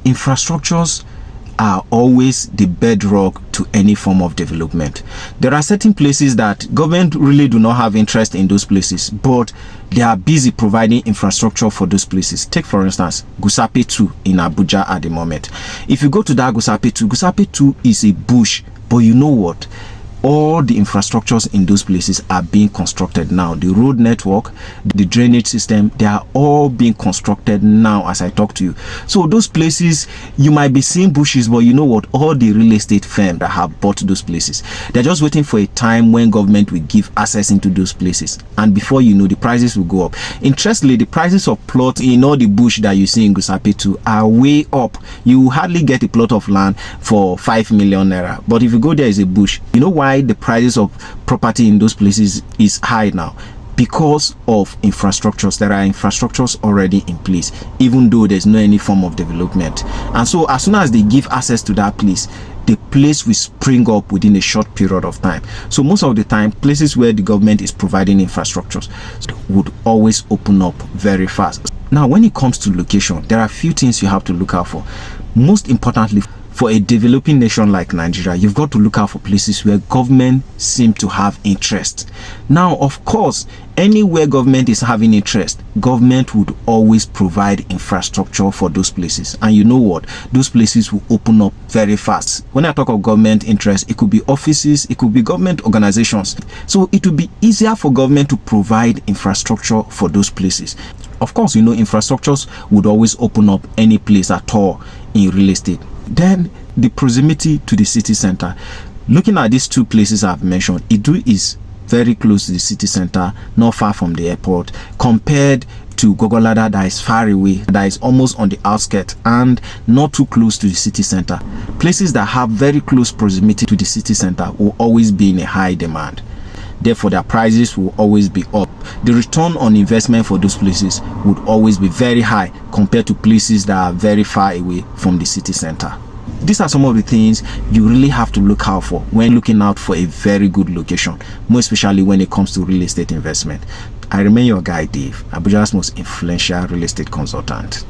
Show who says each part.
Speaker 1: Infrastructures are always the bedrock to any form of development. There are certain places that government really do not have interest in those places, but they are busy providing infrastructure for those places. Take for instance Gusape 2 in Abuja at the moment. If you go to that Gusape 2 is a bush, but you know what? All the infrastructures in those places are being constructed now. The road network, the drainage system, they are all being constructed now as I talk to you. So those places, you might be seeing bushes, but you know what? All the real estate firms that have bought those places, they're just waiting for a time when government will give access into those places. And before you know, the prices will go up. Interestingly, the prices of plots in all the bush that you see in Gusape 2 are way up. You will hardly get a plot of land for 5 million naira. But if you go there is a bush, you know why the prices of property in those places is high now? Because of infrastructures. There are infrastructures already in place, even though there's no any form of development. And so as soon as they give access to that place, the place will spring up within a short period of time. So most of the time, places where the government is providing infrastructures would always open up very fast. Now, when it comes to location, there are a few things you have to look out for. Most importantly, for a developing nation like Nigeria, you've got to look out for places where government seem to have interest. Now, of course, anywhere government is having interest, government would always provide infrastructure for those places. And you know what? Those places will open up very fast. When I talk of government interest, it could be offices, it could be government organizations. So it will be easier for government to provide infrastructure for those places. Of course, you know, infrastructures would always open up any place at all in real estate. Then the proximity to the city center. Looking at these two places I've mentioned, Idu is very close to the city center, not far from the airport, compared to Gogolada that is far away, that is almost on the outskirts and not too close to the city center. Places that have very close proximity to the city center will always be in a high demand. Therefore, their prices will always be up. The return on investment for those places would always be very high compared to places that are very far away from the city center. These are some of the things you really have to look out for when looking out for a very good location, more especially when it comes to real estate investment. I remain your guy, Dave, Abuja's most influential real estate consultant.